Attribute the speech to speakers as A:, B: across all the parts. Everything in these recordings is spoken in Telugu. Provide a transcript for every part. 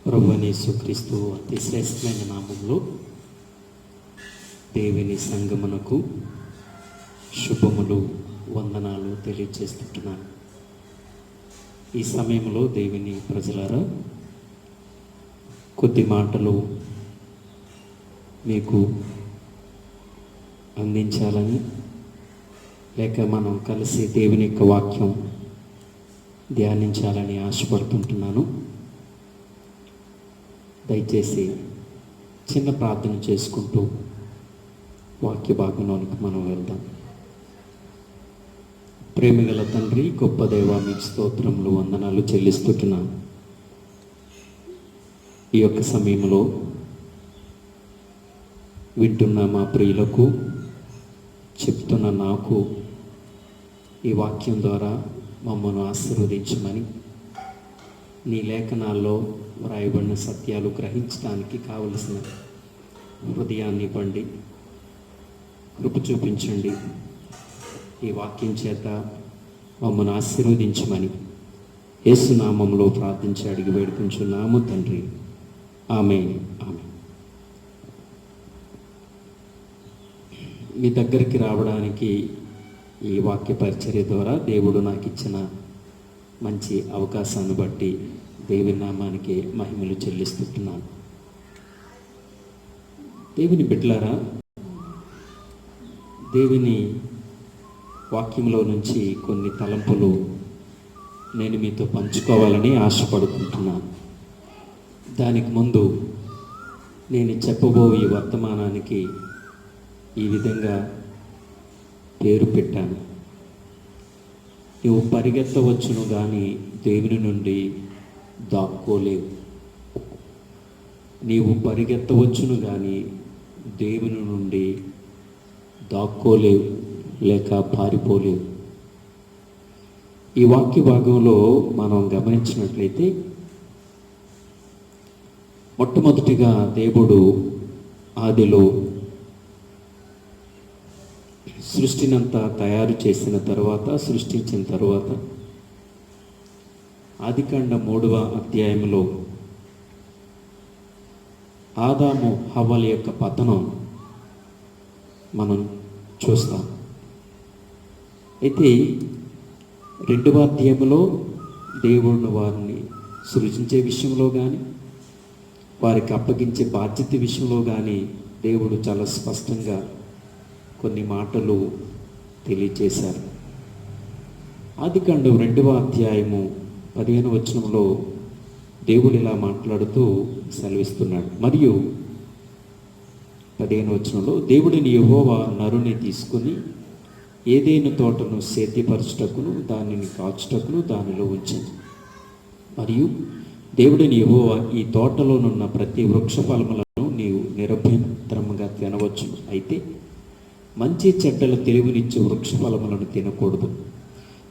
A: ప్రభువైన యేసుక్రీస్తు అతి శ్రేష్టమైన నామంలో దేవుని సంగమునకు శుభములు, వందనాలు తెలియజేస్తుంటున్నాను. ఈ సమయంలో దేవుని ప్రజలారా, కొద్ది మాటలు మీకు అందించాలని, లేక మనం కలిసి దేవుని యొక్క వాక్యం ధ్యానించాలని ఆశపడుతుంటున్నాను. దయచేసి చిన్న ప్రార్థన చేసుకుంటూ వాక్య భాగంలోనికి మనం వెళ్దాం. ప్రేమగల తండ్రి, గొప్ప దేవా, మీకు స్తోత్రములు, వందనాలు చెల్లిస్తున్నాను. ఈ యొక్క సమయంలో వింటున్న మా ప్రియులకు, చెప్తున్న నాకు ఈ వాక్యం ద్వారా మమ్మల్ని ఆశీర్వదించమని, నీ లేఖనాల్లో వ్రాయబడిన సత్యాలు గ్రహించడానికి కావలసిన హృదయాన్ని ఇవ్వండి, కృప చూపించండి. ఈ వాక్యం చేత మమ్మల్ని ఆశీర్వదించమని యేసు నామంలో ప్రార్థించి అడిగి వేడుకుంటున్నాము తండ్రి. ఆమేన్. ఆమేన్. మీ దగ్గరికి రావడానికి ఈ వాక్య పరిచర్య ద్వారా దేవుడు నాకు ఇచ్చిన మంచి అవకాశాన్ని బట్టి దేవుని నామానికి మహిమలు చెల్లిస్తున్నాను. దేవుని బిడ్డలారా, దేవుని వాక్యంలో నుంచి కొన్ని తలంపులు నేను మీతో పంచుకోవాలని ఆశపడుకుంటున్నాను. దానికి ముందు నేను చెప్పబోయే ఈ వర్తమానానికి ఈ విధంగా పేరు పెట్టాను. నువ్వు పరిగెత్తవచ్చును కానీ దేవుని నుండి దాక్కోలేవు. నీవు పరిగెత్తవచ్చును కానీ దేవుని నుండి దాక్కోలేవు, లేక పారిపోలేవు. ఈ వాక్య భాగంలో మనం గమనించినట్లయితే, మొట్టమొదటిగా దేవుడు ఆదిలో సృష్టినంతా తయారు చేసిన తర్వాత, సృష్టించిన తర్వాత, ఆదికాండ 3వ అధ్యాయంలో ఆదాము హవ్వల యొక్క పతనం మనం చూస్తాం. అయితే 2వ అధ్యాయంలో దేవుడు వారిని సృజించే విషయంలో కానీ, వారికి అప్పగించే బాధ్యత విషయంలో కానీ దేవుడు చాలా స్పష్టంగా కొన్ని మాటలు తెలియచేశారు. ఆదికాండం 2వ అధ్యాయము 15వ వచనంలో దేవుడు ఇలా మాట్లాడుతూ సెలవిస్తున్నాడు. మరియు 15వ వచనంలో, దేవుడిని యెహోవా నరుని తీసుకుని ఏదైనా తోటను సేద్యపరచుటకును దానిని కాచుటకును దానిలో ఉంచింది. మరియు దేవుడిని యెహోవా, ఈ తోటలోనున్న ప్రతి వృక్ష ఫలములను నీవు నిరభ్యంతరముగా తినవచ్చు, అయితే మంచి చెడ్డల తెలివినిచ్చే వృక్ష ఫలములను తినకూడదు.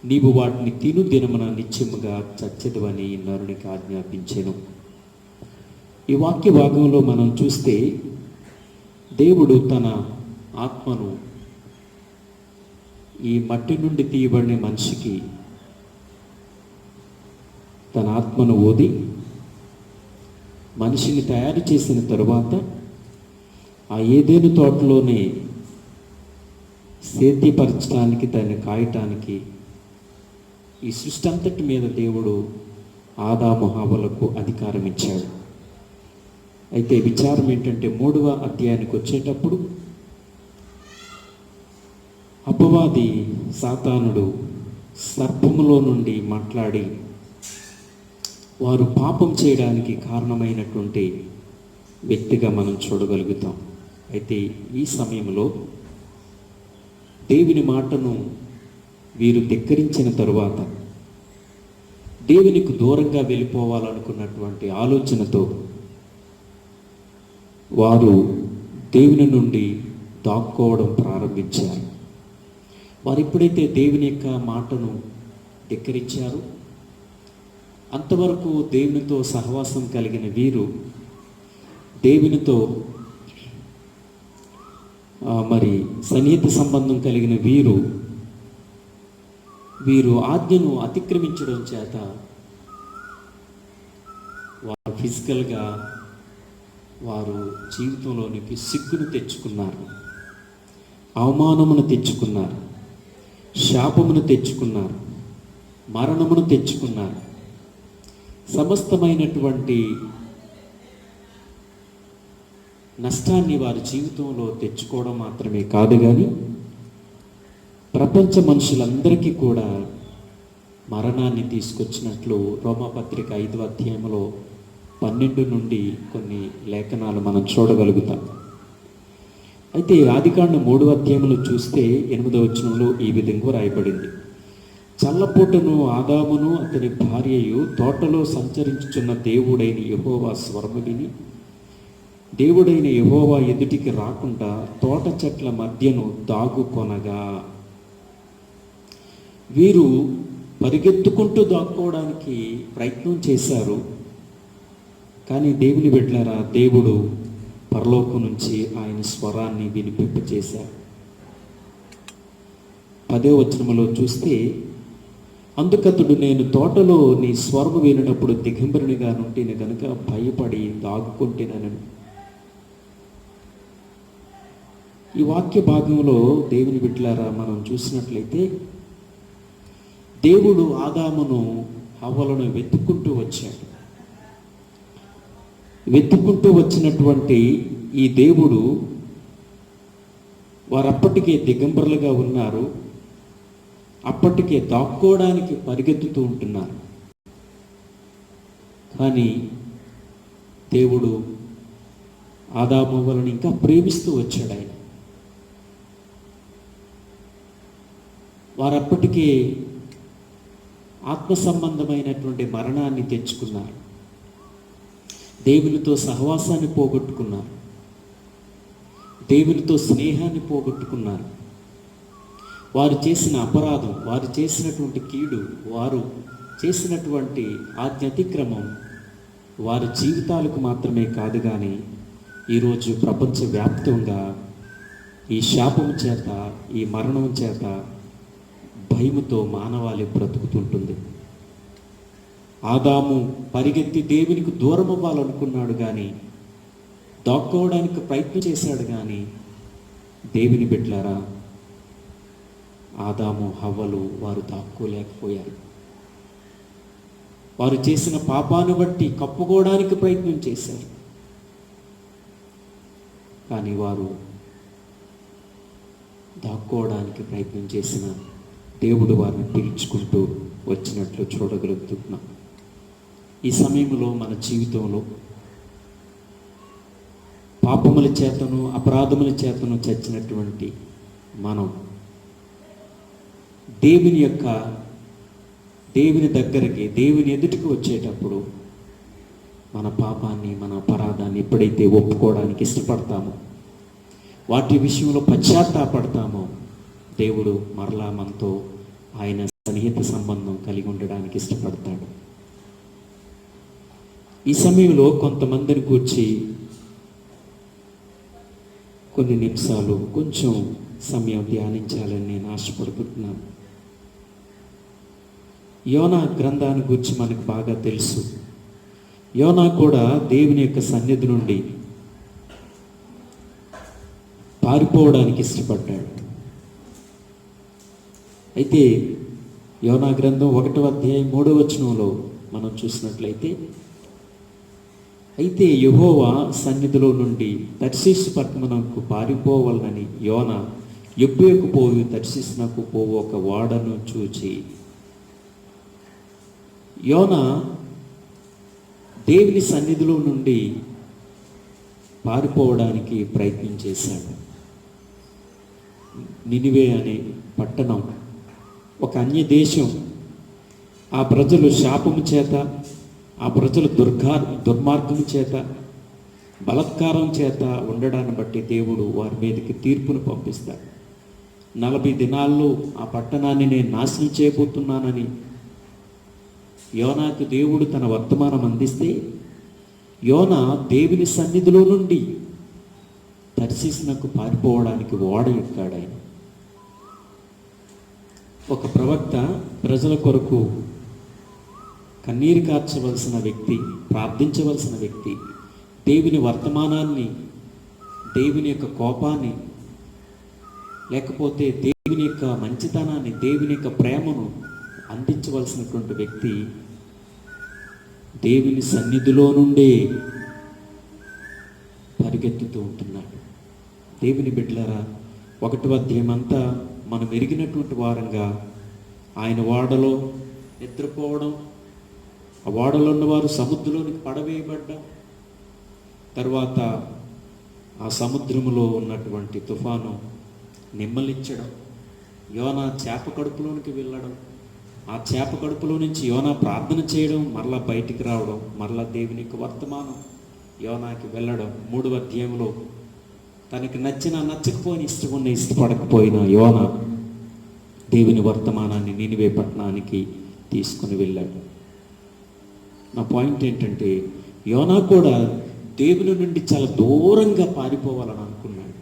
A: నీవు వాటిని తిను దినమున నిత్యముగా చచ్చెదవని నరునికి ఆజ్ఞాపించెను. ఈ వాక్య భాగంలో మనం చూస్తే, దేవుడు తన ఆత్మను ఈ మట్టి నుండి తీయబడిన మనిషికి తన ఆత్మను ఊది మనిషిని తయారు చేసిన తరువాత ఆ ఏదైనా తోటలోనే సేద్యపరచడానికి, దాన్ని కాయటానికి, ఈ సృష్టి అంతటి మీద దేవుడు ఆదాము హవ్వలకు అధికారం ఇచ్చాడు. అయితే విచారం ఏంటంటే, 3వ అధ్యాయానికి వచ్చేటప్పుడు అపవాది సాతానుడు సర్పములో నుండి మాట్లాడి వారు పాపం చేయడానికి కారణమైనటువంటి వ్యక్తిగా మనం చూడగలుగుతాం. అయితే ఈ సమయంలో దేవుని మాటను వీరు ధిక్కరించిన తరువాత, దేవునికి దూరంగా వెళ్ళిపోవాలనుకున్నటువంటి ఆలోచనతో వారు దేవుని నుండి దాక్కోవడం ప్రారంభించారు. వారు ఎప్పుడైతే దేవుని యొక్క మాటను ధిక్కరించారో, అంతవరకు దేవునితో సహవాసం కలిగిన వీరు, దేవునితో మరి సన్నిహిత సంబంధం కలిగిన వీరు ఆజ్ఞను అతిక్రమించడం చేత వారు ఫిజికల్గా వారు జీవితంలోనికి సిగ్గును తెచ్చుకున్నారు, అవమానమును తెచ్చుకున్నారు, శాపమును తెచ్చుకున్నారు, మరణమును తెచ్చుకున్నారు. సమస్తమైనటువంటి నష్టాన్ని వారి జీవితంలో తెచ్చుకోవడం మాత్రమే కాదు, కానీ ప్రపంచ మనుషులందరికీ కూడా మరణాన్ని తీసుకొచ్చినట్లు రోమాపత్రిక 5వ అధ్యాయంలో 12 నుండి కొన్ని లేఖనాలు మనం చూడగలుగుతాం. అయితే ఆదికాండం 3వ అధ్యాయంలో చూస్తే 8వ వచనంలో ఈ విధంగా రాయబడింది: చల్లపూటను ఆదామును అతని భార్యయు తోటలో సంచరించుచున్న దేవుడైన యెహోవా స్వరము విని దేవుడైన యెహోవా ఎదుటికి రాకుండా తోట చెట్ల మధ్యను దాగుకొనగా. వీరు పరిగెత్తుకుంటూ దాక్కోవడానికి ప్రయత్నం చేశారు, కానీ దేవుని బిడ్డలారా, దేవుడు పరలోకం నుంచి ఆయన స్వరాన్ని వినిపింపచేశారు. 10వ వచనములో చూస్తే, అందుకతడు నేను తోటలో నీ స్వరము వినినప్పుడు దిగంబరునిగా నుండిన గనుక భయపడి దాగుకుంటున్నాను. ఈ వాక్య భాగంలో దేవుని బిడ్డలారా మనం చూసినట్లయితే, దేవుడు ఆదామును హవ్వలను వెతుక్కుంటూ వచ్చాడు. వెతుక్కుంటూ వచ్చినటువంటి ఈ దేవుడు వారప్పటికే దిగంబరులుగా ఉన్నారు, అప్పటికే దాక్కోవడానికి పరిగెత్తుతూ ఉంటున్నారు. కానీ దేవుడు ఆదాము వలన ఇంకా ప్రేమిస్తూ వచ్చాడు. ఆయన వారప్పటికే ఆత్మ సంబంధమైనటువంటి మరణాన్ని తెచ్చుకున్నారు, దేవునితో సహవాసాన్ని పోగొట్టుకున్నారు, దేవునితో స్నేహాన్ని పోగొట్టుకున్నారు. వారు చేసిన అపరాధం, వారు చేసినటువంటి కీడు, వారు చేసినటువంటి ఆజ్ఞాతిక్రమం వారి జీవితాలకు మాత్రమే కాదు, కానీ ఈరోజు ప్రపంచవ్యాప్తంగా ఈ శాపం చేత, ఈ మరణం చేత భయముతో మానవాళి బ్రతుకుతుంటుంది. ఆదాము పరిగెత్తి దేవునికి దూరం అవ్వాలనుకున్నాడు, కానీ దాక్కోవడానికి ప్రయత్నం చేశాడు. కానీ దేవుని బిడ్డలారా, ఆదాము హవ్వలు వారు దాక్కోలేకపోయారు. వారు చేసిన పాపాన్ని బట్టి కప్పుకోవడానికి ప్రయత్నం చేశారు, కానీ వారు దాక్కోవడానికి ప్రయత్నం చేసిన దేవుడు వారిని పిలుచుకుంటూ వచ్చినట్లు చూడగలుగుతున్నాం. ఈ సమయంలో మన జీవితంలో పాపముల చేతను, అపరాధముల చేతను చచ్చినటువంటి మనం దేవుని దగ్గరికి, దేవుని ఎదుటికి వచ్చేటప్పుడు మన పాపాన్ని, మన అపరాధాన్ని ఎప్పుడైతే ఒప్పుకోవడానికి ఇష్టపడతామో, వాటి విషయంలో పశ్చాత్తాపడతామో, దేవుడు మరలా మనతో ఆయన సన్నిహిత సంబంధం కలిగి ఉండడానికి ఇష్టపడతాడు. ఈ సమయంలో కొంతమందిని కూర్చి కొన్ని నిమిషాలు కొంచెం సమయం ధ్యానించాలని నేను ఆశపడుతున్నాను. యోనా గ్రంథాన్ని గురించి మనకు బాగా తెలుసు. యోనా కూడా దేవుని యొక్క సన్నిధి నుండి పారిపోవడానికి ఇష్టపడ్డాడు. అయితే యోనా గ్రంథం 1వ అధ్యాయం 3వ వచనంలో మనం చూసినట్లయితే, అయితే యెహోవా సన్నిధిలో నుండి తర్షీషు పట్టణమునకు పారిపోవాలని యోనా యొప్పేకు పోయి తర్షీషునకు పోవు ఒక ఓడను చూచి. యోనా దేవుని సన్నిధిలో నుండి పారిపోవడానికి ప్రయత్నం చేశాడు. నినివే అనే పట్టణం ఒక అన్య దేశం. ఆ ప్రజలు శాపము చేత, ఆ ప్రజలు దుర్మార్గము చేత, బలత్కారం చేత ఉండడాన్ని బట్టి దేవుడు వారి మీదకి తీర్పును పంపిస్తాడు. 40 దినాల్లో ఆ పట్టణాన్ని నేను నాశనం చేయబోతున్నానని యోనాకు దేవుడు తన వర్తమానం అందిస్తే, యోనా దేవుని సన్నిధిలో నుండి తర్షీషునకు పారిపోవడానికి ఓడ ఎక్కాడు. ఆయన ఒక ప్రవక్త ప్రజల కొరకు కన్నీరు కార్చవలసిన వ్యక్తి, ప్రార్థించవలసిన వ్యక్తి, దేవుని వర్తమానాన్ని, దేవుని యొక్క కోపాన్ని, లేకపోతే దేవుని యొక్క మంచితనాన్ని, దేవుని యొక్క ప్రేమను అందించవలసినటువంటి వ్యక్తి దేవుని సన్నిధిలో నుండే పరిగెత్తుతూ ఉంటున్నాడు. దేవుని బిడ్డలారా, 1వ అధ్యాయం అంతా మనం ఎరిగినటువంటి వారంగా ఆయన ఓడలో నిద్రపోవడం, ఆ ఓడలో ఉన్నవారు సముద్రంలోనికి పడవేయబడ్డం, తర్వాత ఆ సముద్రములో ఉన్నటువంటి తుఫాను నిమ్మలించడం, యోనా చేప కడుపులోనికి వెళ్ళడం, ఆ చేప కడుపులో నుంచి యోనా ప్రార్థన చేయడం, మరలా బయటికి రావడం, మరలా దేవుని యొక్క వర్తమానం యోనాకి వెళ్ళడం. 3వ అధ్యాయంలో తనకి నచ్చకపోయిన ఇష్టపడకపోయిన యోనా దేవుని వర్తమానాన్ని నినివే పట్టణానికి తీసుకుని వెళ్ళాడు. నా పాయింట్ ఏంటంటే, యోనా కూడా దేవుని నుండి చాలా దూరంగా పారిపోవాలని అనుకున్నాడు,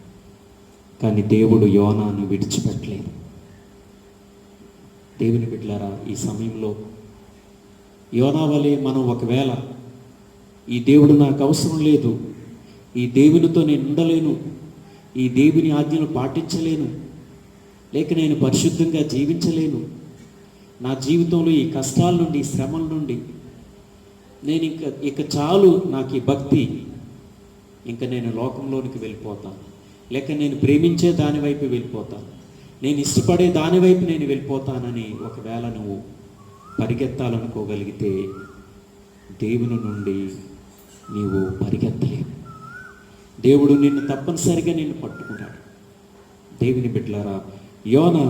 A: కానీ దేవుడు యోనాను విడిచిపెట్టలేదు. దేవుని బిడ్డలారా, ఈ సమయంలో యోనా వలె మనం ఒకవేళ ఈ దేవుడు నాకు అవసరం లేదు, ఈ దేవునితో నేను ఉండలేను, ఈ దేవుని ఆజ్ఞలు పాటించలేను, లేక నేను పరిశుద్ధంగా జీవించలేను, నా జీవితంలో ఈ కష్టాల నుండి, ఈ శ్రమల నుండి నేను ఇక చాలు, నాకు ఈ భక్తి, ఇంకా నేను లోకంలోనికి వెళ్ళిపోతాను, లేక నేను ప్రేమించే దాని వైపు వెళ్ళిపోతాను, నేను ఇష్టపడే దాని వైపు నేను వెళ్ళిపోతానని ఒకవేళ నువ్వు పరిగెత్తాలనుకోగలిగితే దేవుని నుండి నీవు పరిగెత్తలేవు. దేవుడు నిన్ను తప్పనిసరిగా నిన్ను పట్టుకున్నాడు. దేవుని బిడ్డలారా, యోనా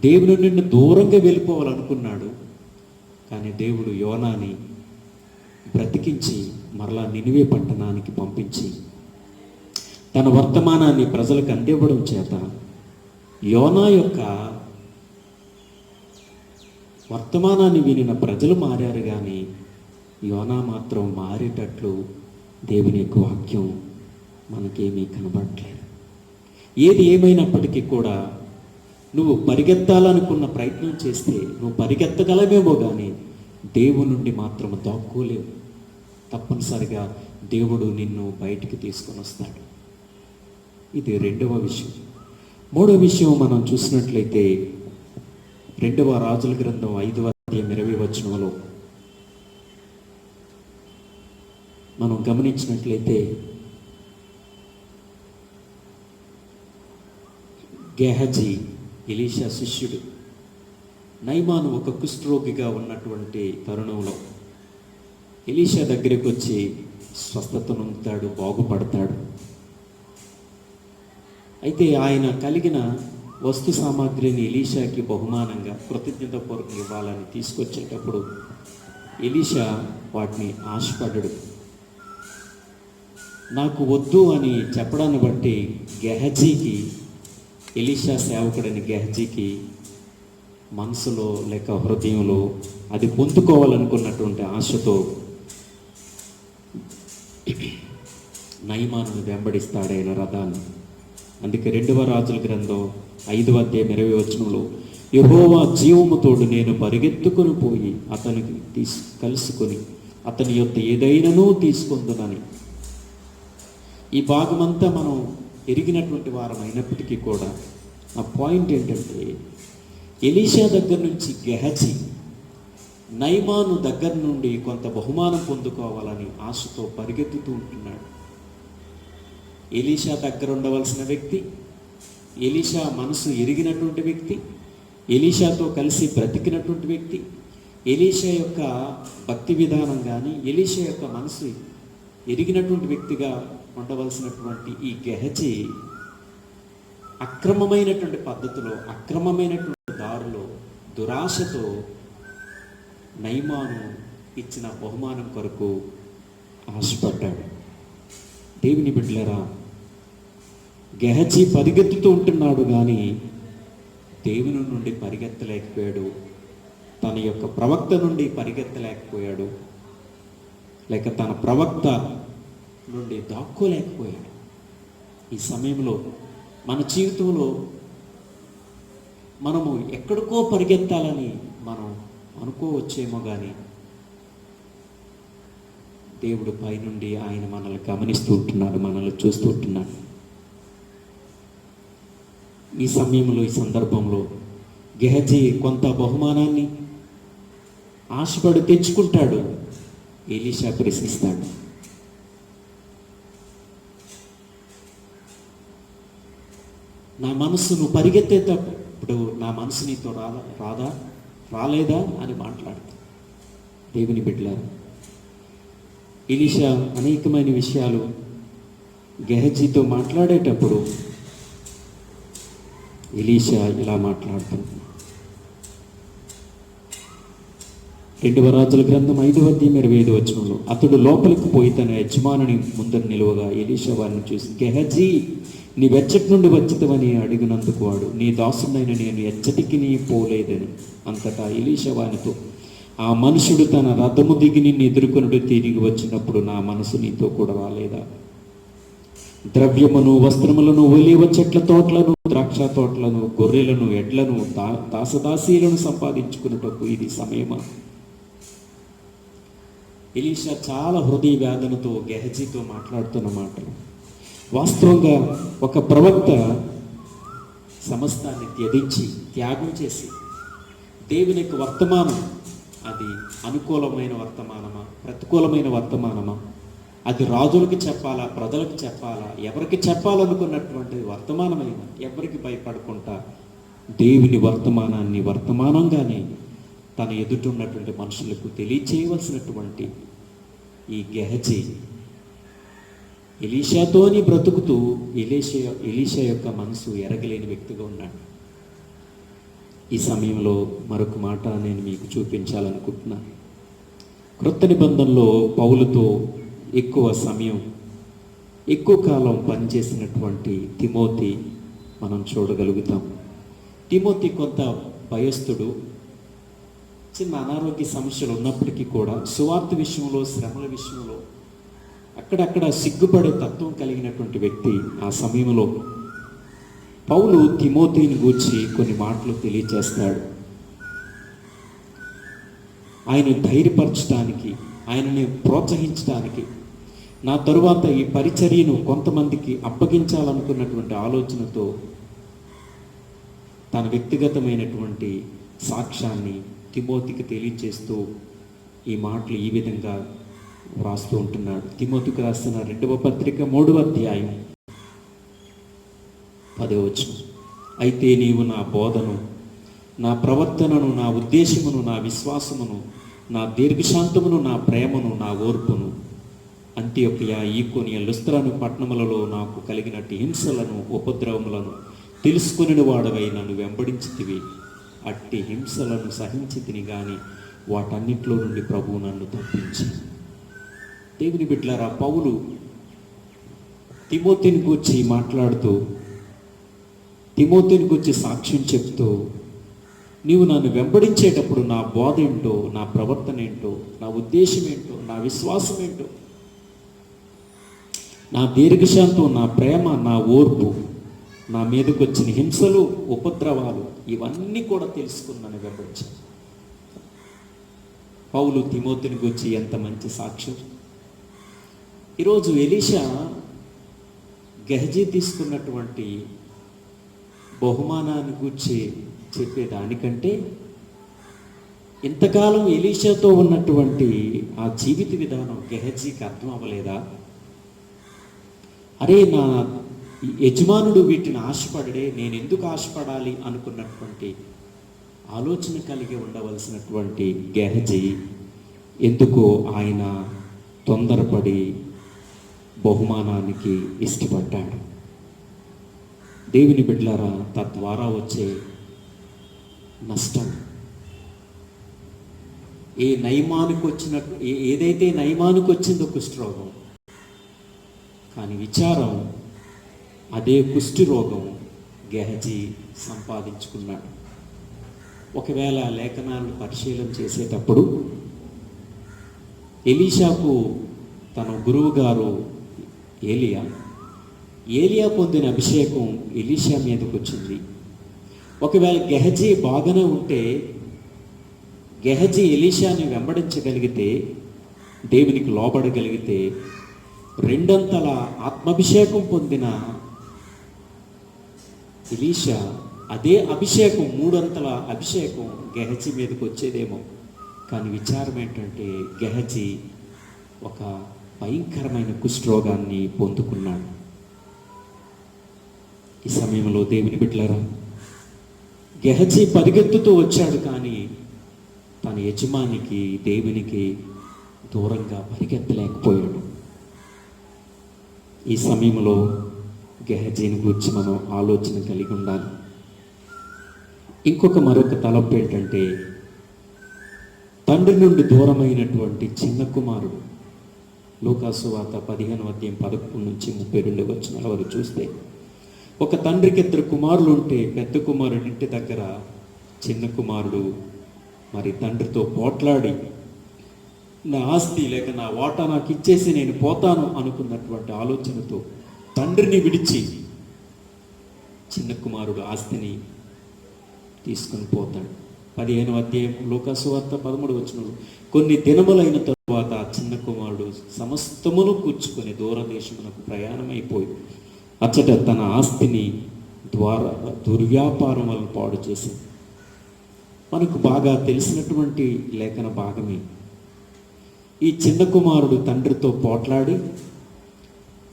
A: దేవుని నుండి దూరంగా వెళ్ళిపోవాలనుకున్నాడు, కానీ దేవుడు యోనాని బ్రతికించి మరలా నినివే పట్టణానికి పంపించి తన వర్తమానాన్ని ప్రజలకు అందివ్వడం చేత యోనా యొక్క వర్తమానాన్ని వినిన ప్రజలు మారారు, కానీ యోనా మాత్రం మారేటట్లు దేవుని యొక్క వాక్యం మనకేమీ కనబడట్లేదు. ఏది ఏమైనప్పటికీ కూడా నువ్వు పరిగెత్తాలనుకున్న ప్రయత్నం చేస్తే నువ్వు పరిగెత్తగలవేమో, కానీ దేవుని నుండి మాత్రం దాక్కోలేవు. తప్పనిసరిగా దేవుడు నిన్ను బయటికి తీసుకొని వస్తాడు. ఇది 2వ విషయం. 3వ విషయం మనం చూసినట్లయితే 2వ రాజుల గ్రంథం 5వ అధ్యాయం 20వ వచనంలో మనం గమనించినట్లయితే గెహజీ ఎలీషా శిష్యుడు నయమాను ఒక కుష్ఠరోగిగా ఉన్నటువంటి తరుణంలో ఎలీషా దగ్గరికి వచ్చి స్వస్థత నొందుతాడు, బాగుపడతాడు. అయితే ఆయన కలిగిన వస్తు సామాగ్రిని ఎలీషాకి బహుమానంగా కృతజ్ఞతాపూర్వకంగా ఇవ్వాలని తీసుకొచ్చేటప్పుడు ఎలీషా వాటిని ఆశపడ్డాడు. నాకు వద్దు అని చెప్పడాన్ని బట్టి గెహజీకి, ఎలీషా సేవకుడని గెహజీకి మనసులో లేక హృదయంలో అది పొందుకోవాలనుకున్నటువంటి ఆశతో నయమాను వెంబడిస్తాడైన రథాన్ని. అందుకే 2వ రాజుల గ్రంథం 5వ అధ్యాయం 20వ వచనంలో యెహోవా జీవముతోడు నేను పరిగెత్తుకొని పోయి అతనికి కలుసుకొని అతని యొక్క ఏదైనానూ తీసుకుందునని. ఈ భాగమంతా మనం ఎరిగినటువంటి వారం అయినప్పటికీ కూడా ఆ పాయింట్ ఏంటంటే, ఎలీషా దగ్గర నుంచి గెహజీ నయమాను దగ్గర నుండి కొంత బహుమానం పొందుకోవాలని ఆశతో పరిగెత్తుతూ ఉంటున్నాడు. ఎలీషా దగ్గర ఉండవలసిన వ్యక్తి, ఎలీషా మనసు ఎరిగినటువంటి వ్యక్తి, ఎలీషాతో కలిసి బ్రతికినటువంటి వ్యక్తి, ఎలీషా యొక్క భక్తి విధానం కానీ ఎలీషా యొక్క మనసు ఎరిగినటువంటి వ్యక్తిగా ఉండవలసినటువంటి ఈ గెహజీ అక్రమమైనటువంటి పద్ధతిలో, అక్రమమైనటువంటి దారిలో, దురాశతో నయమాను ఇచ్చిన బహుమానం కొరకు ఆశపడ్డాడు. దేవుని బిడ్డలారా, గెహజీ పరిగెత్తుతూ ఉంటున్నాడు, కానీ దేవుని నుండి పరిగెత్తలేకపోయాడు, తన యొక్క ప్రవక్త నుండి పరిగెత్తలేకపోయాడు, లేక తన ప్రవక్త నుండి దాక్కోలేకపోయాడు. ఈ సమయంలో మన జీవితంలో మనము ఎక్కడికో పరిగెత్తాలని మనం అనుకోవచ్చేమో, కానీ దేవుడు పైనుండి ఆయన మనల్ని గమనిస్తూ ఉంటున్నాడు, మనల్ని చూస్తూ ఉంటున్నాడు. ఈ సమయంలో, ఈ సందర్భంలో గెహజీ కొంత బహుమానాన్ని ఆశపడి తెచ్చుకుంటాడు. ఎలీషా ప్రశ్నిస్తాడు, నా మనస్సు నువ్వు పరిగెత్తేటప్పుడు నా మనసు నీతో రాలేదా అని మాట్లాడుతా. దేవుని బిడ్డలారా, ఎలీషా అనేకమైన విషయాలు గెహజీతో మాట్లాడేటప్పుడు ఎలీషా ఇలా మాట్లాడుతున్నాడు. 2వ రాజుల గ్రంథం 5:25 అతడు లోపలికి పోయి తన యజమానుని ముందర నిలువగా ఎలీషా వారిని చూసి, గెహజీ, నీ వెచ్చటి నుండి వచ్చితవని అడిగినందుకు వాడు, నీ దాసుడైన నేను ఎచ్చటికి నీ పోలేదని. అంతటా ఎలీషా వానితో, ఆ మనుషుడు తన రథము దిగి నిన్ను ఎదుర్కొనుడు తిరిగి వచ్చినప్పుడు నా మనసు నీతో కూడా రాలేదా? ద్రవ్యమును, వస్త్రములను, ఒలీవ చెట్ల తోటలను, ద్రాక్ష తోటలను, గొర్రెలను, ఎడ్లను, దాసదాసీలను సంపాదించుకున్నటకు ఇది సమయమా? ఎలీషా చాలా హృదయ వేదనతో గెహజీతో మాట్లాడుతున్న మాటలు. వాస్తవంగా ఒక ప్రవక్త సమస్తాన్ని త్యజించి త్యాగం చేసి దేవుని యొక్క వర్తమానం, అది అనుకూలమైన వర్తమానమా, ప్రతికూలమైన వర్తమానమా, అది రాజులకు చెప్పాలా, ప్రజలకు చెప్పాలా, ఎవరికి చెప్పాలనుకున్నటువంటి వర్తమానమైన ఎవరికి భయపడకుండా దేవుని వర్తమానాన్ని వర్తమానంగానే తన ఎదుటున్నటువంటి మనుషులకు తెలియచేయవలసినటువంటి ఈ గెహజీ ఎలీషాతోని బ్రతుకుతూ ఎలీషా యొక్క మనసు ఎరగలేని వ్యక్తిగా ఉన్నాడు. ఈ సమయంలో మరొక మాట నేను మీకు చూపించాలనుకుంటున్నాను. క్రొత్త నిబంధనలో పౌలుతో ఎక్కువ సమయం, ఎక్కువ కాలం పనిచేసినటువంటి తిమోతి మనం చూడగలుగుతాం. తిమోతి కొంత భయస్థుడు, చిన్న అనారోగ్య సమస్యలు ఉన్నప్పటికీ కూడా సువార్త విషయంలో, శ్రమల విషయంలో అక్కడక్కడ సిగ్గుపడే తత్వం కలిగినటువంటి వ్యక్తి. ఆ సమయంలో పౌలు తిమోతిని గూర్చి కొన్ని మాటలు తెలియచేస్తాడు. ఆయన ధైర్యపరచడానికి, ఆయనని ప్రోత్సహించడానికి, నా తరువాత ఈ పరిచర్యను కొంతమందికి అప్పగించాలనుకున్నటువంటి ఆలోచనతో తన వ్యక్తిగతమైనటువంటి సాక్ష్యాన్ని తిమోతికి తెలియచేస్తూ ఈ మాటలు ఈ విధంగా వ్రాస్తూ ఉంటున్నాడు. తిమోతికి రాసిన 2వ పత్రిక 3వ అధ్యాయం 10వ. అయితే నీవు నా బోధను, నా ప్రవర్తనను, నా ఉద్దేశమును, నా విశ్వాసమును, నా దీర్ఘశాంతమును, నా ప్రేమను, నా ఓర్పును, అంతియొకయ, ఈకొనియ, లుస్త్రాను పట్టణములలో నాకు కలిగినట్టు హింసలను, ఉపద్రవములను తెలుసుకుని వాడవై నన్ను వెంబడించితివి. అట్టి హింసలను సహించి తిని గాని వాటన్నిటిలో నుండి ప్రభువు నన్ను తప్పించి. దేవుని బిడ్డలారా, పౌలు తిమోతిని గూర్చి మాట్లాడుతూ, తిమోతిని గూర్చి సాక్ష్యం చెప్తూ, నీవు నన్ను వెంబడించేటప్పుడు నా బోధ ఏంటో, నా ప్రవర్తన ఏంటో, నా ఉద్దేశం ఏంటో, నా విశ్వాసం ఏంటో, నా దీర్ఘశాంతం, నా ప్రేమ, నా ఓర్పు, నా మీదకి వచ్చిన హింసలు, ఉపద్రవాలు, ఇవన్నీ కూడా తెలుసుకుని నన్ను వెంబడించాను. పౌలు తిమోతిని గురించి ఎంత మంచి సాక్ష్యం. ఈరోజు ఎలీషా గెహజీ తీసుకున్నటువంటి బహుమానాన్ని గురించి చెప్పేదానికంటే ఇంతకాలం ఎలీషాతో ఉన్నటువంటి ఆ జీవిత విధానం గెహజీకి అర్థం అవ్వలేదా? అరే, నా యజమానుడు వీటిని ఆశపడడే, నేను ఎందుకు ఆశపడాలి అనుకున్నటువంటి ఆలోచన కలిగి ఉండవలసినటువంటి గెహజీ ఎందుకో ఆయన తొందరపడి బహుమానానికి ఇష్టపడ్డాడు. దేవుని బిడ్డలారా, తద్వారా వచ్చే నష్టం, ఏదైతే నయమానికి వచ్చిందో కుష్ఠరోగం, కానీ విచారం అదే కుష్టి రోగం గెహజీ సంపాదించుకున్నాడు. ఒకవేళ లేఖనాలను పరిశీలన చేసేటప్పుడు ఎలీషాకు తన గురువు గారు ఏలియా పొందిన అభిషేకం ఎలీషా మీదకి వచ్చింది. ఒకవేళ గెహజీ బాగానే ఉంటే, గెహజీ ఎలీషాని వెంబడించగలిగితే దేవునికి లోబడగలిగితే రెండంతల ఆత్మాభిషేకం పొందిన ఎలీషా అదే అభిషేకం, మూడంతల అభిషేకం గెహజీ మీదకి వచ్చేదేమో. కానీ విచారం ఏంటంటే గెహజీ ఒక భయంకరమైన కుష్ఠరోగాన్ని పొందుకున్నాడు. ఈ సమయంలో దేవుని బిడ్డలారా, గెహజీ పరిగెత్తుతూ వచ్చాడు, కానీ తన యజమానికి దేవునికి దూరంగా పరిగెత్తలేకపోయాడు. ఈ సమయంలో గెహజీని గురించి మనం ఆలోచన కలిగి ఉండాలి. మరొక తలంపు ఏంటంటే, తండ్రి నుండి దూరమైనటువంటి చిన్న కుమారుడు. లూకాసు వార్త 15:11-32 వరకు చూస్తే, ఒక తండ్రికి 2 కుమారులు ఉంటే పెద్ద కుమారుడి ఇంటి దగ్గర చిన్న కుమారుడు మరి తండ్రితో పోట్లాడి, నా ఆస్తి లేక నా వాటా నాకు ఇచ్చేసి నేను పోతాను అనుకున్నటువంటి ఆలోచనతో తండ్రిని విడిచి చిన్న కుమారుడు ఆస్తిని తీసుకొని పోతాడు. 15వ అధ్యాయం లూకాసు వార్త 13 కొన్ని దినములైన తరువాత చిన్న కుమారుడు సమస్తమును కూర్చుకొని దూరదేశమునకు ప్రయాణమైపోయి అచ్చట తన ఆస్తిని దుర్వ్యాపారం వల్ల పాడు చేసింది. మనకు బాగా తెలిసినటువంటి లేఖన భాగమే. ఈ చిన్న కుమారుడు తండ్రితో పోట్లాడి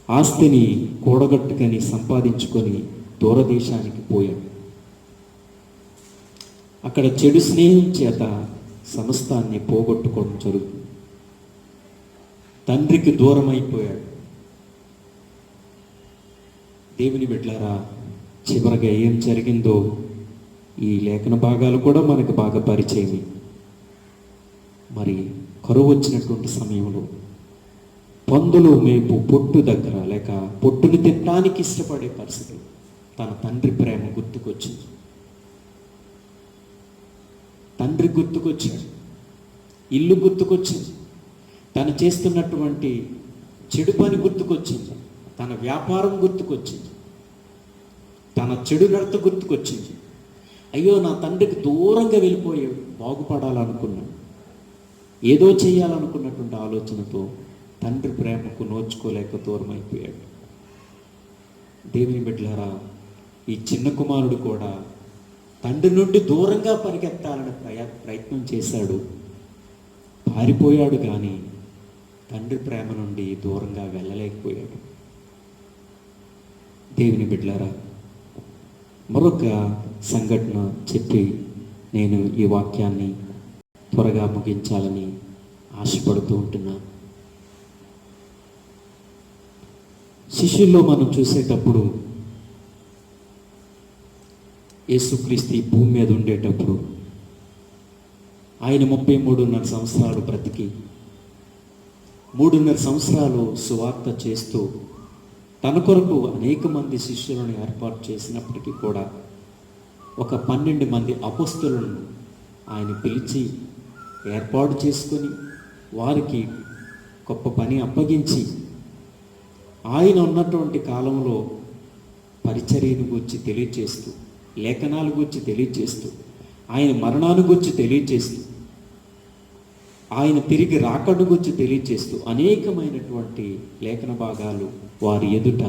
A: ఆస్తిని కూడగట్టుకొని సంపాదించుకొని దూరదేశానికి పోయాడు. అక్కడ చెడు స్నేహం చేత సమస్తాన్ని పోగొట్టుకోవడం జరుగుతుంది. తండ్రికి దూరం అయిపోయాడు. దేవుని బిడ్డలారా, చివరగా ఏం జరిగిందో ఈ లేఖన భాగాలు కూడా మనకు బాగా పరిచయమే. మరి కరువు వచ్చినటువంటి సమయంలో పందులు మేపు పొట్టు దగ్గర లేక పొట్టుని తినడానికి ఇష్టపడే పరిస్థితి, తన తండ్రి ప్రేమ గుర్తుకొచ్చింది. తండ్రి గుర్తుకొచ్చాడు, ఇల్లు గుర్తుకొచ్చింది, తను చేస్తున్నటువంటి చెడు పని గుర్తుకొచ్చింది, తన వ్యాపారం గుర్తుకొచ్చింది, తన చెడు నడత గుర్తుకొచ్చింది. అయ్యో, నా తండ్రికి దూరంగా వెళ్ళిపోయాడు, బాగుపడాలనుకున్నాడు, ఏదో చేయాలనుకున్నటువంటి ఆలోచనతో తండ్రి ప్రేమకు నోచుకోలేక దూరం అయిపోయాడు. దేవుని బిడ్డలారా, ఈ చిన్న కుమారుడు కూడా తండ్రి నుండి దూరంగా పరిగెత్తాలని ప్రయత్నం చేశాడు, పారిపోయాడు, కానీ తండ్రి ప్రేమ నుండి దూరంగా వెళ్ళలేకపోయాడు. దేవుని బిడ్డలారా, మరొక సంఘటన చెప్పి నేను ఈ వాక్యాన్ని త్వరగా ముగించాలని ఆశపడుతూ ఉంటున్నాను. శిష్యుల్లో మనం చూసేటప్పుడు యేసుక్రీస్తు ఈ భూమి మీద ఉండేటప్పుడు ఆయన 33.5 సంవత్సరాలు బ్రతికి 3.5 సంవత్సరాలు సువార్త చేస్తూ తన కొరకు అనేక మంది శిష్యులను ఏర్పాటు చేసినప్పటికీ కూడా ఒక 12 మంది అపోస్తలులను ఆయన పిలిచి ఏర్పాటు చేసుకొని వారికి గొప్ప పని అప్పగించి ఆయన ఉన్నటువంటి కాలంలో పరిచర్యను గురించి తెలియజేస్తూ, లేఖనాల గురించి తెలియజేస్తూ, ఆయన మరణాన్ని గురించి తెలియజేస్తూ, ఆయన తిరిగి రాకడ గురించి తెలియజేస్తూ అనేకమైనటువంటి లేఖన భాగాలు వారి ఎదుట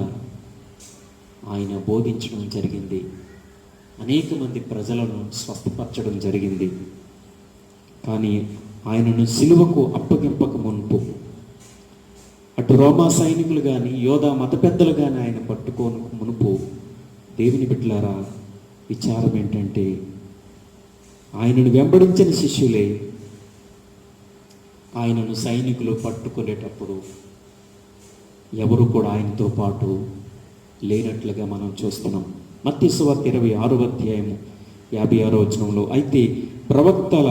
A: ఆయన బోధించడం జరిగింది. అనేక మంది ప్రజలను స్వస్థపరచడం జరిగింది. కానీ ఆయనను సిలువకు అప్పగింపక మునుపు అటు రోమా సైనికులు కానీ యోధా మత పెద్దలు కానీ ఆయన పట్టుకోను మునుపు, దేవుని బిడ్డలారా, విచారం ఏంటంటే ఆయనను వెంబడించిన శిష్యులే ఆయనను సైనికులు పట్టుకునేటప్పుడు ఎవరు కూడా ఆయనతో పాటు లేనట్లుగా మనం చూస్తున్నాం. మత్తయి సువార్త 26వ అధ్యాయము 56వ వచనంలో, అయితే ప్రవక్తల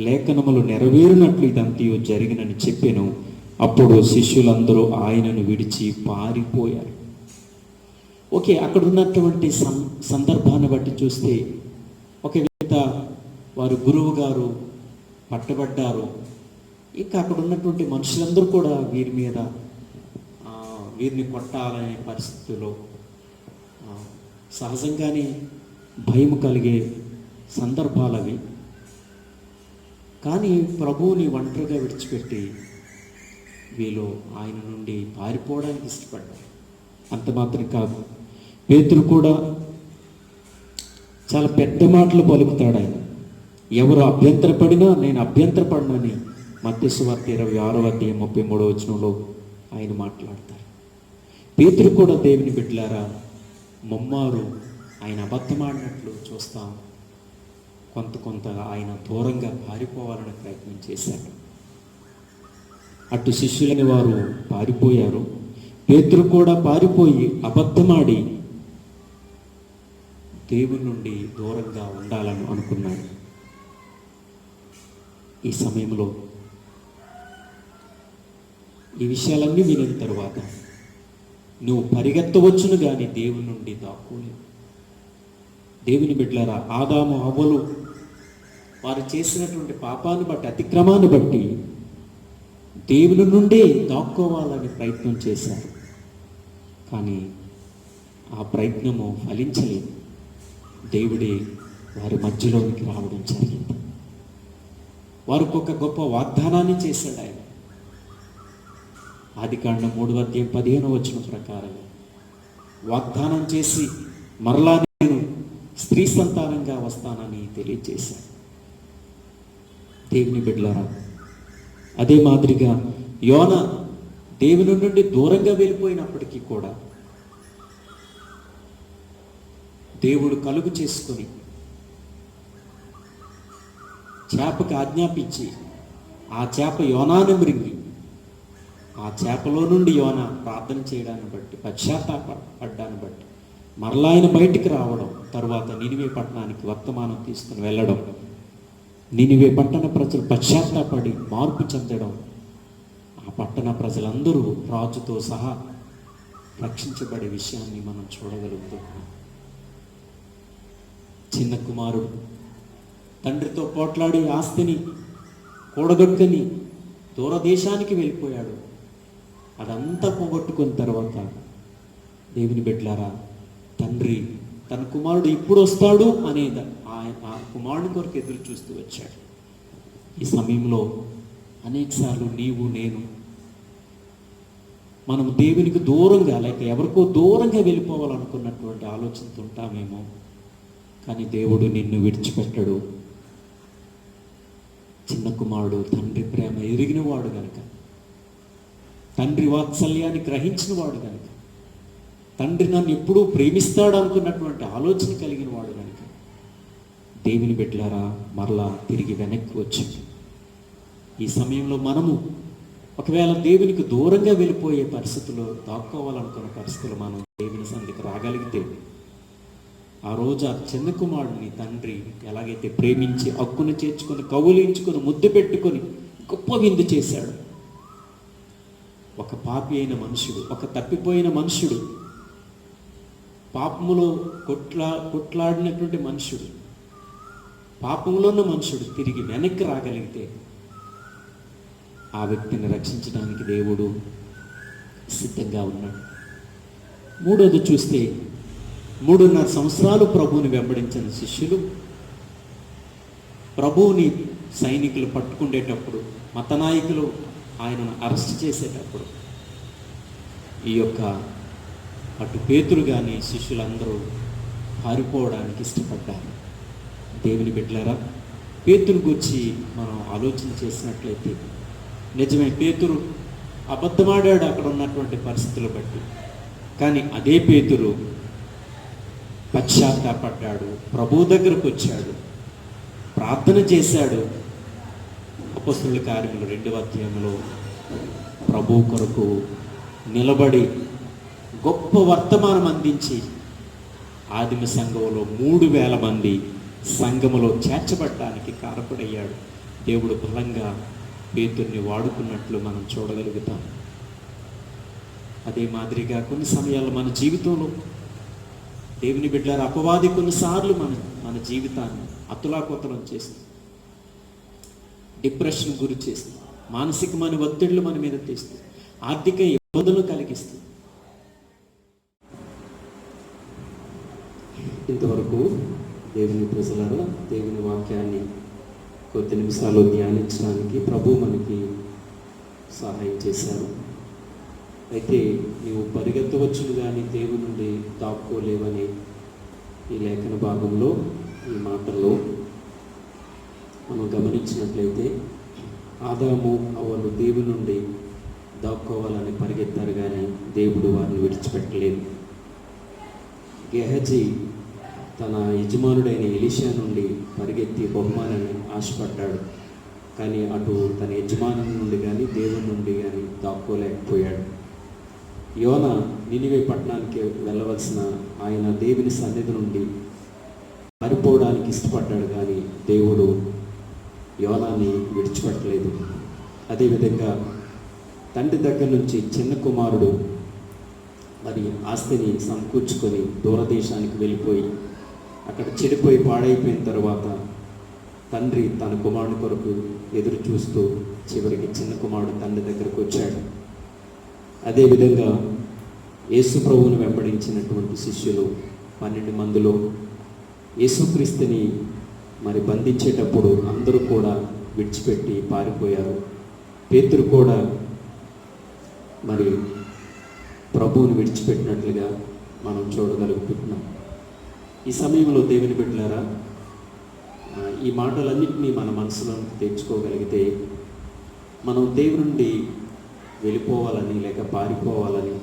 A: లేఖనములు నెరవేరినట్లు ఇదంతయు జరిగినని చెప్పాను. అప్పుడు శిష్యులందరూ ఆయనను విడిచి పారిపోయారు. ఓకే, అక్కడ ఉన్నటువంటి సందర్భాన్ని బట్టి చూస్తే ఒక విధంగా వారు గురువు గారు పట్టబడ్డారు. ఇంకా అక్కడ ఉన్నటువంటి మనుషులందరూ కూడా వీరిని కొట్టాలనే పరిస్థితుల్లో సహజంగానే భయం కలిగే సందర్భాలు అవి. కానీ ప్రభువుని ఒంటరిగా విడిచిపెట్టి వీళ్ళు ఆయన నుండి పారిపోవడానికి ఇష్టపడ్డారు. అంత మాత్రం కాదు, పేతురు కూడా చాలా పెద్ద మాటలు పలుకుతాడు. ఆయన ఎవరు అభ్యంతరపడినా నేను అభ్యంతరపడినని మత్తయి సువార్త 26:33 ఆయన మాట్లాడతారు. పేతురు కూడా దేవుని బిడ్డలారా ముమ్మారు ఆయన అబద్ధమాడినట్లు చూస్తాం. కొంత ఆయన దూరంగా పారిపోవాలని ప్రయత్నం చేశాడు. అటు శిష్యులని వారు పారిపోయారు, పేతురు కూడా పారిపోయి అబద్ధమాడి దేవుని నుండి దూరంగా ఉండాలని అనుకున్నాడు. ఈ సమయంలో ఈ విషయాలన్నీ వినిన తరువాత నువ్వు పరిగెత్తవచ్చును కానీ దేవుని నుండి దాక్కోలేవు. దేవుని బిడ్డలారా, ఆదాము హవ్వలు వారు చేసినటువంటి పాపాన్ని బట్టి, అతిక్రమాన్ని బట్టి దేవుని నుండి దాక్కోవాలని ప్రయత్నం చేశారు. కానీ ఆ ప్రయత్నము ఫలించలేదు. దేవుడే వారి మధ్యలోనికి రావడం జరిగింది. వారికి ఒక గొప్ప వాగ్దానాన్ని చేశాడు ఆయన. ఆదికాండం 3:15 ప్రకారం వాగ్దానం చేసి మరలా నేను స్త్రీ సంతానంగా వస్తానని తెలియజేశాడు. దేవుని బిడ్డలారా, అదే మాదిరిగా యోన దేవుని నుండి దూరంగా వెళ్ళిపోయినప్పటికీ కూడా దేవుడు కలుగు చేసుకొని చేపకు ఆజ్ఞాపించి ఆ చేప యోనాను మృంగి ఆ చేపలో నుండి యోన ప్రార్థన చేయడాన్ని బట్టి, పశ్చాత్తాపడ్డాన్ని బట్టి మరలా ఆయన బయటికి రావడం, తర్వాత నినివే పట్టణానికి వర్తమానం తీసుకుని వెళ్ళడం, నినివే పట్టణ ప్రజలు పశ్చాత్తాపడి మార్పు చెందడం, ఆ పట్టణ ప్రజలందరూ రాజుతో సహా రక్షించబడే విషయాన్ని మనం చూడగలుగుతున్నాం. చిన్న కుమారుడు తండ్రితో పోట్లాడి ఆస్తిని కూడగొట్టుకొని దూరదేశానికి వెళ్ళిపోయాడు. అదంతా పోగొట్టుకున్న తర్వాత దేవుని బిడ్డలారా, తండ్రి తన కుమారుడు ఇప్పుడు వస్తాడు అనేది ఆ కుమారుని కొరకు ఎదురు చూస్తూ వచ్చాడు. ఈ సమయంలో అనేకసార్లు నీవు నేను మనం దేవునికి దూరంగా, లేక ఎవరికో దూరంగా వెళ్ళిపోవాలనుకున్నటువంటి ఆలోచనతో ఉంటామేమో. కానీ దేవుడు నిన్ను విడిచిపెట్టడు. చిన్న కుమారుడు తండ్రి ప్రేమ ఎరిగిన వాడు గనుక, తండ్రి వాత్సల్యాన్ని గ్రహించిన వాడు గనుక, తండ్రి నన్ను ఎప్పుడూ ప్రేమిస్తాడు అనుకున్నటువంటి ఆలోచన కలిగిన వాడు కనుక దేవుని బిడ్డలారా మరలా తిరిగి వెనక్కి వచ్చింది. ఈ సమయంలో మనము ఒకవేళ దేవునికి దూరంగా వెళ్ళిపోయే పరిస్థితుల్లో, దాక్కోవాలనుకున్న పరిస్థితులు మనం దేవుని సన్నిధికి రాగలిగితే, ఆ రోజు ఆ చిన్న కుమారుడిని తండ్రి ఎలాగైతే ప్రేమించి హక్కును చేర్చుకొని కౌలించుకొని ముద్దు పెట్టుకొని గొప్ప విందు చేశాడు. ఒక పాపి అయిన మనుషుడు, ఒక తప్పిపోయిన మనుషుడు, పాపములో కొట్లాడినటువంటి మనుషుడు, పాపంలో ఉన్న మనుషుడు తిరిగి వెనక్కి రాగలిగితే ఆ వ్యక్తిని రక్షించడానికి దేవుడు సిద్ధంగా ఉన్నాడు. మూడోది చూస్తే 3.5 సంవత్సరాలు ప్రభువుని వెంబడించిన శిష్యులు ప్రభువుని సైనికులు పట్టుకుండేటప్పుడు, మత నాయకులు ఆయనను అరెస్ట్ చేసేటప్పుడు ఈ యొక్క అటు పేతురు కానీ శిష్యులందరూ పారిపోవడానికి ఇష్టపడ్డారు. దేవుని బిడ్డలారా, పేతురు గురించి మనం ఆలోచన చేసినట్లయితే నిజమే, పేతురు అబద్ధమాడాడు అక్కడ ఉన్నటువంటి పరిస్థితులు బట్టి. కానీ అదే పేతురు పశ్చాత్తాపడ్డాడు, ప్రభువు దగ్గరకు వచ్చాడు, ప్రార్థన చేశాడు. అపొస్తలుల కార్యములు 2వ అధ్యాయంలో ప్రభువు కొరకు నిలబడి గొప్ప వర్తమానం అందించి ఆదిమ సంఘంలో 3,000 మంది సంఘములో చేర్చబడటానికి కారకుడయ్యాడు. దేవుడు బలంగా పేతుర్ని వాడుకున్నట్లు మనం చూడగలుగుతాం. అదే మాదిరిగా కొన్ని సమయాల్లో మన జీవితంలో దేవుని బిడ్డలారా, అపవాది కొన్నిసార్లు మన జీవితాన్ని అతులాకుతలం చేస్తుంది, డిప్రెషన్ గురి చేస్తుంది, మానసికమైన ఒత్తిళ్లు మన మీద తెస్తుంది, ఆర్థిక ఇబ్బందులు కలిగిస్తుంది. ఇంతవరకు దేవుని ప్రజలారా, దేవుని వాక్యాన్ని కొద్ది నిమిషాలు ధ్యానించడానికి ప్రభు మనకి సహాయం చేశారు. అయితే నీవు పరిగెత్తవచ్చును కానీ దేవుని నుండి దాక్కోలేవని ఈ లేఖన భాగంలో, ఈ మాటల్లో మనం గమనించినట్లయితే ఆదాము అవ్వలు దేవుని నుండి దాక్కోవాలని పరిగెత్తారు కానీ దేవుడు వారిని విడిచిపెట్టలేదు. గెహజీ తన యజమానుడైన ఎలీషా నుండి పరిగెత్తి బహుమానాన్ని ఆశపడ్డాడు, కానీ అటు తన యజమానుల నుండి కానీ దేవుని నుండి కానీ దాక్కోలేకపోయాడు. యోన నినివే పట్టణానికి వెళ్ళవలసిన ఆయన దేవుని సన్నిధి నుండి పారిపోవడానికి ఇష్టపడ్డాడు, కానీ దేవుడు యోనాని విడిచిపెట్టలేదు. అదేవిధంగా తండ్రి దగ్గర నుంచి చిన్న కుమారుడు మరి ఆస్తిని సమకూర్చుకొని దూరదేశానికి వెళ్ళిపోయి అక్కడ చెడిపోయి పాడైపోయిన తర్వాత తండ్రి తన కుమారుని కొరకు ఎదురు చూస్తూ చివరికి చిన్న కుమారుడు తండ్రి దగ్గరకు వచ్చాడు. అదేవిధంగా యేసు ప్రభువును వెంబడించినటువంటి శిష్యులు 12 మందిలో యేసుక్రీస్తుని మరి బంధించేటప్పుడు అందరూ కూడా విడిచిపెట్టి పారిపోయారు. పేతురు కూడా మరి ప్రభువుని విడిచిపెట్టినట్లుగా మనం చూడగలుగుతున్నాం. ఈ సమయంలో దేవుని బిడ్డలారా, ఈ మాటలన్నింటినీ మన మనసులోకి తెచ్చుకోగలిగితే మనం దేవుడి నుండి వెళ్ళిపోవాలని, లేక పారిపోవాలని,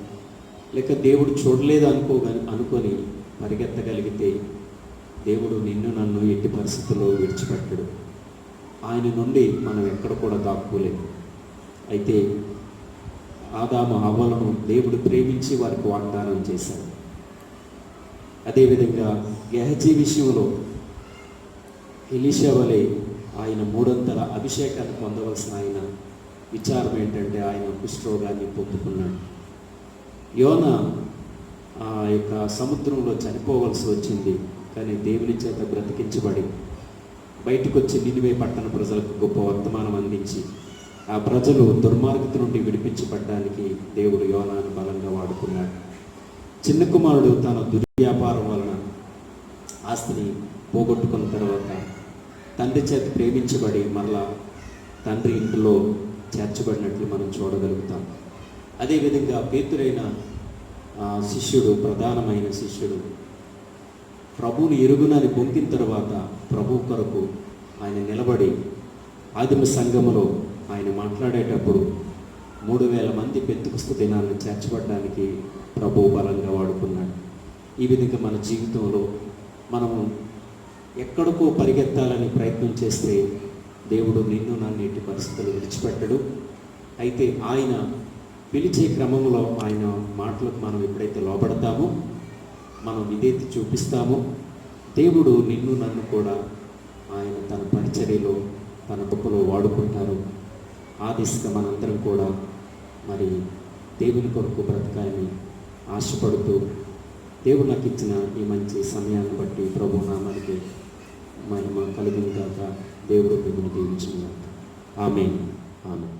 A: లేక దేవుడు చూడలేదు అనుకొని పరిగెత్తగలిగితే దేవుడు నిన్ను నన్ను ఎట్టి పరిస్థితుల్లో విడిచిపెట్టడు. ఆయన నుండి మనం ఎక్కడ కూడా దాక్కోలేదు. అయితే ఆదాము హవ్వలను దేవుడు ప్రేమించి వారికి వాగ్దానం చేశాడు. అదేవిధంగా గెహజీ విషయంలో ఎలీషా వలె ఆయన 300 అభిషేకాన్ని పొందవలసిన ఆయన విచారం ఏంటంటే ఆయన కుష్ఠరోగాన్ని పొందుకున్నాడు. యోన ఆ యొక్క సముద్రంలో చనిపోవలసి వచ్చింది, కానీ దేవుని చేత బ్రతికించబడి బయటకు వచ్చి నినివే పట్టణ ప్రజలకు గొప్ప వర్తమానం అందించి ఆ ప్రజలు దుర్మార్గత నుండి విడిపించబడ్డానికి దేవుడు యోనాను బలంగా వాడుకున్నాడు. చిన్న కుమారుడు తన దుర్వ్యాపారం వలన ఆస్తిని పోగొట్టుకున్న తర్వాత తండ్రి చేత ప్రేమించబడి మరలా తండ్రి ఇంటిలో చేర్చబడినట్లు మనం చూడగలుగుతాం. అదేవిధంగా పేతురైన శిష్యుడు, ప్రధానమైన శిష్యుడు ప్రభువుని ఎరుగునని పొందిన తర్వాత ప్రభు కొరకు ఆయన నిలబడి ఆదిమ సంఘములో ఆయన మాట్లాడేటప్పుడు 3000 మంది పెంతుకొస్తు దినాన్ని చేర్చబడడానికి ప్రభువు బలంగా వాడుకున్నాడు. ఈ విధంగా మన జీవితంలో మనము ఎక్కడికో పరిగెత్తాలని ప్రయత్నం చేస్తే దేవుడు నిన్ను నన్ను ఎట్టి పరిస్థితులు విడిచిపెట్టడు. అయితే ఆయన పిలిచే క్రమంలో ఆయన మాటలకు మనం ఎప్పుడైతే లోబడతామో, మనం విధేయత చూపిస్తామో, దేవుడు నిన్ను నన్ను కూడా ఆయన తన పరిచర్యలో తన గొప్పలో వాడుకుంటారు. ఆ దిశగా మనందరం కూడా మరి దేవుని కొరకు బ్రతకాలని ఆశపడుతూ, దేవుడు నాకు ఇచ్చిన ఈ మంచి సమయాన్ని బట్టి ప్రభు నామానికి మహిమ కలుగును గాక. దేవుడు మిమ్మల్ని దీవించును గాక. ఆమేన్. ఆమేన్.